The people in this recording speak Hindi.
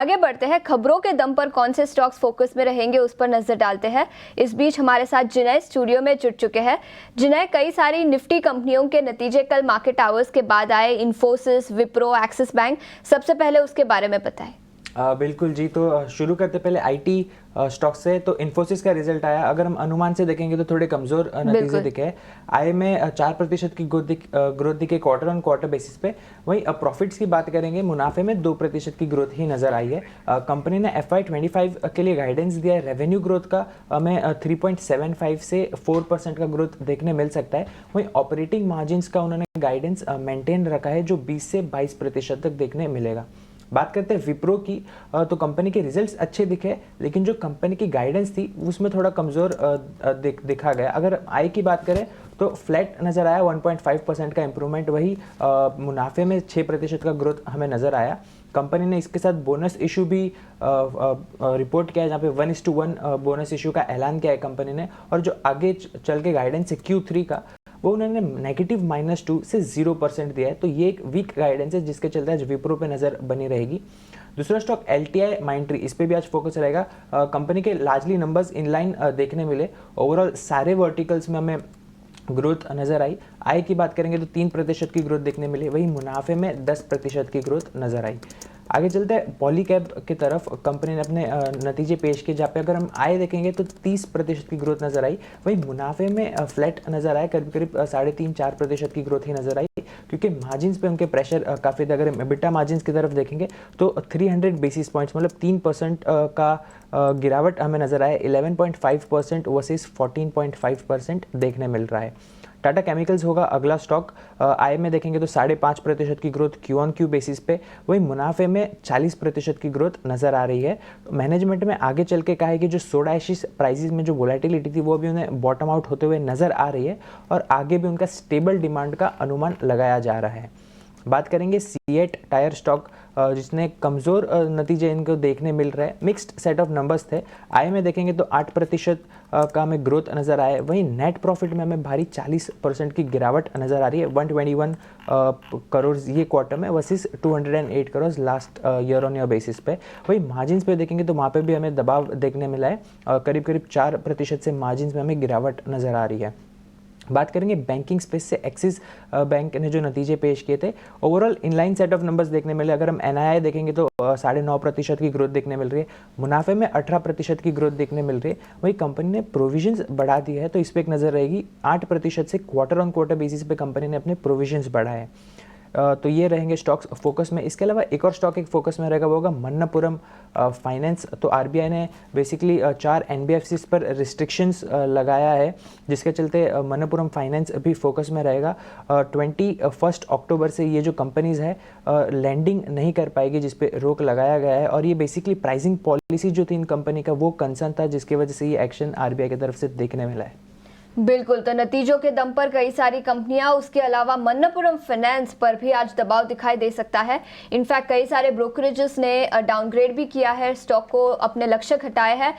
आगे बढ़ते हैं, खबरों के दम पर कौन से स्टॉक्स फोकस में रहेंगे उस पर नजर डालते हैं। इस बीच हमारे साथ जिनय स्टूडियो में जुड़ चुके हैं। जिनय, कई सारी निफ्टी कंपनियों के नतीजे कल मार्केट आवर्स के बाद आए, इन्फोसिस, विप्रो, एक्सिस बैंक, सबसे पहले उसके बारे में बताएं। बिल्कुल जी। तो शुरू करते पहले आईटी स्टॉक से। तो इन्फोसिस का रिजल्ट आया, अगर हम अनुमान से देखेंगे तो थोड़े कमजोर नतीजे दिखे। आय में 4% की ग्रोथ दिखे क्वार्टर ऑन क्वार्टर बेसिस पे। वहीं प्रॉफिट्स की बात करेंगे, मुनाफे में 2% की ग्रोथ ही नजर आई है। कंपनी ने FY25 के लिए गाइडेंस दिया है। रेवेन्यू ग्रोथ का हमें 3.75 से 4% का ग्रोथ देखने मिल सकता है। वहीं ऑपरेटिंग मार्जिन का उन्होंने गाइडेंस मेंटेन रखा है, जो 20 से 22% तक देखने मिलेगा। बात करते हैं विप्रो की, तो कंपनी के रिजल्ट्स अच्छे दिखे, लेकिन जो कंपनी की गाइडेंस थी उसमें थोड़ा कमज़ोर दिखा गया। अगर आय की बात करें तो फ्लैट नज़र आया, 1.5% का इंप्रूवमेंट। वही मुनाफे में 6% का ग्रोथ हमें नज़र आया। कंपनी ने इसके साथ बोनस इशू भी रिपोर्ट किया है, जहाँ पे 1:1 बोनस इशू का ऐलान किया है कंपनी ने। और जो आगे चल के गाइडेंस है Q3 का, वो उन्होंने -2 से 0% दिया है। तो ये एक वीक गाइडेंस है, जिसके चलते आज विप्रो पे नज़र बनी रहेगी। दूसरा स्टॉक LTI माइंट्री, इस पे भी आज फोकस रहेगा। कंपनी के लार्जली नंबर्स इनलाइन देखने मिले। ओवरऑल सारे वर्टिकल्स में हमें ग्रोथ नजर आई। आय की बात करेंगे तो 3% की ग्रोथ देखने मिली। वही मुनाफे में 10% की ग्रोथ नजर आई। आगे चलते हैं पॉलीकैब की तरफ। कंपनी ने अपने नतीजे पेश किए, जहाँ पे अगर हम आय देखेंगे तो 30% की ग्रोथ नजर आई। वहीं मुनाफे में फ्लैट नजर आया, करीब करीब 3.5-4% की ग्रोथ ही नजर आई, क्योंकि मार्जिन्स पे उनके प्रेशर काफ़ी था। अगर हम EBITDA मार्जिन्स की तरफ देखेंगे तो 300 बेसिस पॉइंट्स, मतलब 3% का गिरावट हमें नजर आया। 11.5% वर्सेस 14.5% देखने मिल रहा है। टाटा केमिकल्स होगा अगला स्टॉक। आय में देखेंगे तो 5.5% की ग्रोथ Q-on-Q बेसिस पे। वहीं मुनाफे में 40% की ग्रोथ नजर आ रही है। मैनेजमेंट में आगे चल के कहा है कि जो सोडा एशिस प्राइसेस में जो वोलेटिलिटी थी, वो भी उन्हें बॉटम आउट होते हुए नजर आ रही है, और आगे भी उनका स्टेबल डिमांड का अनुमान लगाया जा रहा है। बात करेंगे सीएट टायर स्टॉक, जिसने कमज़ोर नतीजे इनको देखने मिल रहे हैं। मिक्स्ड सेट ऑफ नंबर्स थे। आय में देखेंगे तो 8% का हमें ग्रोथ नज़र आया। वहीं नेट प्रॉफिट में हमें भारी 40% की गिरावट नज़र आ रही है। 121 करोड़ ये क्वार्टर में versus 208 crore last year on year basis पे। वहीं मार्जिन्स पे देखेंगे तो वहाँ पे भी हमें दबाव देखने मिला है। करीब करीब 4% से मार्जिन्स में हमें गिरावट नज़र आ रही है। बात करेंगे बैंकिंग स्पेस से, एक्सिस बैंक ने जो नतीजे पेश किए थे, overall inline set of numbers देखने मिले। अगर हम NII देखेंगे तो 9.5% की ग्रोथ देखने मिल रही है। मुनाफे में 18% की ग्रोथ देखने मिल रही है। वही कंपनी ने प्रोविजंस बढ़ा दी है, तो इस पर एक नज़र रहेगी। 8% से क्वार्टर ऑन क्वार्टर बेसिस पे कंपनी ने अपने प्रोविजंस बढ़ाए। तो ये रहेंगे स्टॉक्स फोकस में। इसके अलावा एक और स्टॉक एक फोकस में रहेगा, वो होगा मन्नपुरम फाइनेंस। तो RBI ने बेसिकली 4 NBFCs पर रिस्ट्रिक्शंस लगाया है, जिसके चलते मन्नपुरम फाइनेंस भी फोकस में रहेगा। 21 अक्टूबर से ये जो कंपनीज है लैंडिंग नहीं कर पाएगी, जिस पे रोक लगाया गया है। और ये बेसिकली प्राइसिंग पॉलिसी जो थी इन कंपनी का, वो कंसर्न था, जिसकी वजह से ये एक्शन RBI की तरफ से देखने मिला है। बिल्कुल, तो नतीजों के दम पर कई सारी कंपनियां, उसके अलावा मन्नपुरम फाइनेंस पर भी आज दबाव दिखाई दे सकता है। इनफैक्ट कई सारे ब्रोकरेजेस ने डाउनग्रेड भी किया है, स्टॉक को अपने लक्ष्य घटाए हैं।